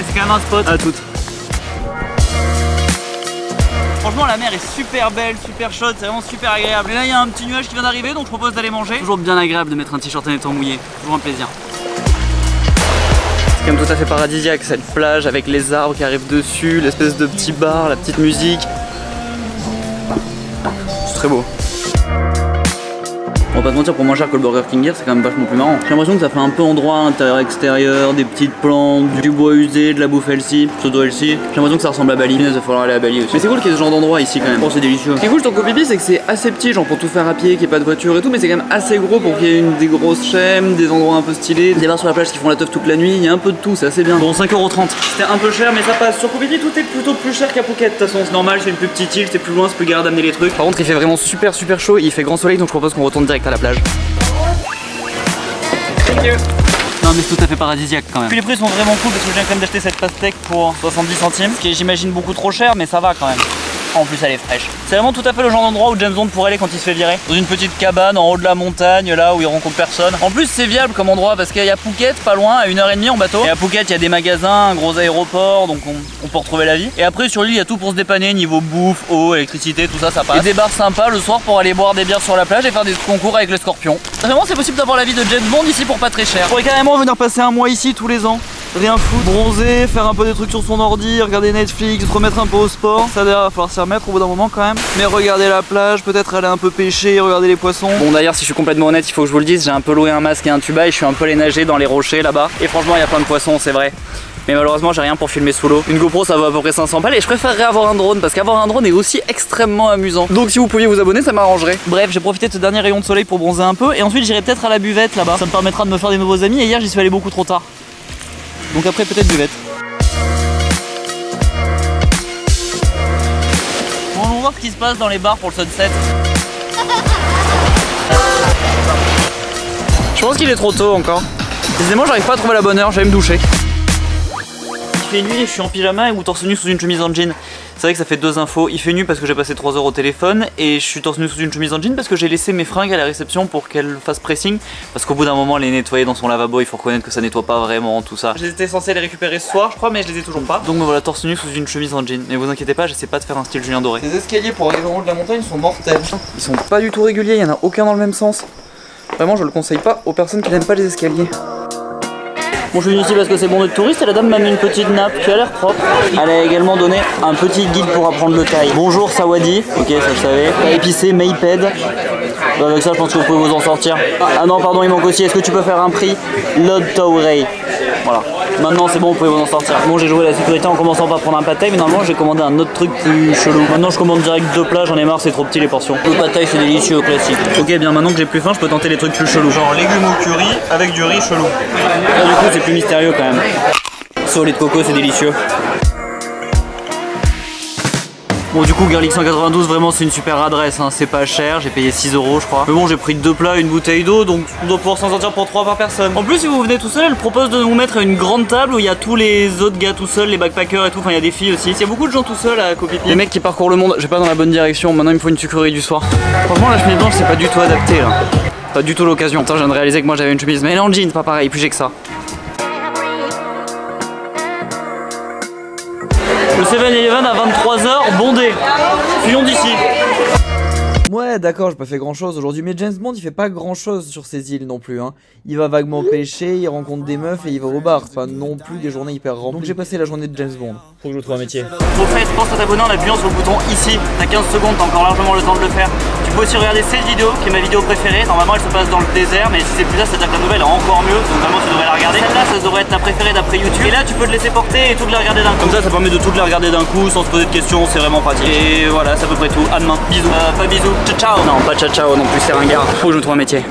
c'est quand même un spot. À toutes. Franchement la mer est super belle, super chaude, c'est vraiment super agréable. Et là il y a un petit nuage qui vient d'arriver donc je propose d'aller manger. Toujours bien agréable de mettre un t-shirt en étant mouillé, toujours un plaisir. C'est quand même tout à fait paradisiaque cette plage avec les arbres qui arrivent dessus, l'espèce de petit bar, la petite musique. C'est très beau. On va pas se mentir, pour moins cher que le Burger King hier, c'est quand même vachement plus marrant. J'ai l'impression que ça fait un peu endroit intérieur-extérieur, des petites plantes, du bois usé, de la bouffe healthy, pseudo healthy. J'ai l'impression que ça ressemble à Bali. Il va falloir aller à Bali aussi. Mais c'est cool qu'il y ait ce genre d'endroit ici quand même. Oh, c'est délicieux. Ce qui est cool sur Koh Phi Phi, c'est que c'est assez petit, genre pour tout faire à pied, qu'il n'y ait pas de voiture et tout, mais c'est quand même assez gros pour qu'il y ait des grosses chaînes, des endroits un peu stylés, des bars sur la plage qui font la teuf toute la nuit. Il y a un peu de tout, c'est assez bien. Bon, 5,30 €. C'était un peu cher, mais ça passe. Sur Koh Phi Phi, tout est plutôt plus cher qu'à Phuket. De toute façon, c'est normal, c'est une plus petite île, c'est plus loin, c'est plus galère d'amener les trucs. Par contre, il fait vraiment super chaud, il fait grand soleil, donc je propose qu'on retourne direct à la plage. Non mais c'est tout à fait paradisiaque quand même. Puis les prix sont vraiment cool parce que je viens quand même d'acheter cette pastèque pour 70 centimes, ce qui est j'imagine beaucoup trop cher mais ça va quand même. En plus elle est fraîche. C'est vraiment tout à fait le genre d'endroit où James Bond pourrait aller quand il se fait virer. Dans une petite cabane en haut de la montagne là où il rencontre personne. En plus c'est viable comme endroit parce qu'il y a Phuket pas loin à 1h30 en bateau. Et à Phuket il y a des magasins, un gros aéroport donc on peut retrouver la vie. Et après sur l'île il y a tout pour se dépanner niveau bouffe, eau, électricité, tout ça ça passe. Et des bars sympas le soir pour aller boire des bières sur la plage et faire des concours avec les scorpions. Vraiment c'est possible d'avoir la vie de James Bond ici pour pas très cher. On pourrait carrément venir passer un mois ici tous les ans. Rien foutre, bronzer, faire un peu des trucs sur son ordi, regarder Netflix, se remettre un peu au sport. Ça d'ailleurs va falloir s'y remettre au bout d'un moment quand même. Mais regarder la plage, peut-être aller un peu pêcher, regarder les poissons. Bon d'ailleurs si je suis complètement honnête, il faut que je vous le dise, j'ai un peu loué un masque et un tuba et je suis un peu allé nager dans les rochers là-bas. Et franchement il y a plein de poissons, c'est vrai. Mais malheureusement j'ai rien pour filmer sous l'eau. Une GoPro ça vaut à peu près 500 balles et je préférerais avoir un drone parce qu'avoir un drone est aussi extrêmement amusant. Donc si vous pouviez vous abonner ça m'arrangerait. Bref j'ai profité de ce dernier rayon de soleil pour bronzer un peu et ensuite j'irai peut-être à la buvette là-bas. Ça me permettra de me faire des nouveaux amis et hier j'y suis allé beaucoup trop tard. Donc après peut-être buvette. Bon, on va voir ce qui se passe dans les bars pour le sunset. Je pense qu'il est trop tôt encore. Décidément j'arrive pas à trouver la bonne heure, je vais me doucher. Il fait nuit et je suis en pyjama ou torse nu sous une chemise en jean. C'est vrai que ça fait deux infos. Il fait nuit parce que j'ai passé 3 heures au téléphone et je suis torse nu sous une chemise en jean parce que j'ai laissé mes fringues à la réception pour qu'elle fasse pressing. Parce qu'au bout d'un moment, les nettoyer dans son lavabo, il faut reconnaître que ça nettoie pas vraiment tout ça. J'étais censé les récupérer ce soir, je crois, mais je les ai toujours pas. Donc me voilà torse nu sous une chemise en jean. Mais vous inquiétez pas, j'essaie pas de faire un style Julien Doré. Les escaliers pour arriver en haut de la montagne sont mortels. Ils sont pas du tout réguliers, il y en a aucun dans le même sens. Vraiment, je le conseille pas aux personnes qui n'aiment pas les escaliers. Bon, je suis venu ici parce que c'est bon d'être touriste et la dame m'a mis une petite nappe qui a l'air propre. Elle a également donné un petit guide pour apprendre le thaï. Bonjour Sawadi, ok ça je savais. Épicé, Mayped. Avec ça je pense que vous pouvez vous en sortir. Ah non pardon il manque aussi, est-ce que tu peux faire un prix Lod Taurei. Voilà, maintenant c'est bon vous pouvez vous en sortir. Bon j'ai joué la sécurité en commençant par prendre un pad thaï mais normalement j'ai commandé un autre truc plus chelou. Maintenant je commande direct 2 plats, j'en ai marre, c'est trop petit les portions. Le pad thaï c'est délicieux au classique. Ok bien maintenant que j'ai plus faim je peux tenter les trucs plus chelous. Genre légumes au curry avec du riz chelou. Là, du coup c'est plus mystérieux quand même. Ce au lait de coco c'est délicieux. Bon du coup Garlic 192 vraiment c'est une super adresse hein. C'est pas cher, j'ai payé 6 € je crois. Mais bon j'ai pris 2 plats, une bouteille d'eau donc on doit pouvoir s'en sortir pour 3 par personne. En plus si vous venez tout seul elle propose de nous mettre à une grande table où il y a tous les autres gars tout seuls, les backpackers et tout, enfin il y a des filles aussi. Il y a beaucoup de gens tout seuls à Koh Phi Phi. Les mecs qui parcourent le monde, j'ai pas dans la bonne direction, maintenant il me faut une sucrerie du soir. Franchement la chemise blanche c'est pas du tout adapté là. Pas du tout l'occasion. Attends je viens de réaliser que moi j'avais une chemise mais elle est en jean, pas pareil, plus j'ai que ça. Le 7-Eleven à 23 h bondé. Fuyons d'ici. Ouais d'accord j'ai pas fait grand chose aujourd'hui mais James Bond il fait pas grand chose sur ces îles non plus hein. Il va vaguement pêcher, il rencontre des meufs et il va au bar. C'est pas non plus des journées hyper remplies. Donc j'ai passé la journée de James Bond. Faut que je trouve un métier. Au fait pense à t'abonner en appuyant sur le bouton ici. T'as 15 secondes, t'as encore largement le temps de le faire. Tu peux aussi regarder cette vidéo qui est ma vidéo préférée. Normalement elle se passe dans le désert mais si c'est plus là c'est à dire que la nouvelle est encore mieux. Donc vraiment tu devrais la regarder. Celle-là ça devrait être ta préférée d'après YouTube. Et là tu peux te laisser porter et toutes les regarder d'un coup. Comme ça permet de toutes les regarder d'un coup sans se poser de questions, c'est vraiment pratique. Et voilà c'est à peu près tout. À demain. Bisous. Pas bisous. Ciao ciao. Non pas ciao ciao non plus c'est ringard. Faut que je me trouve un métier.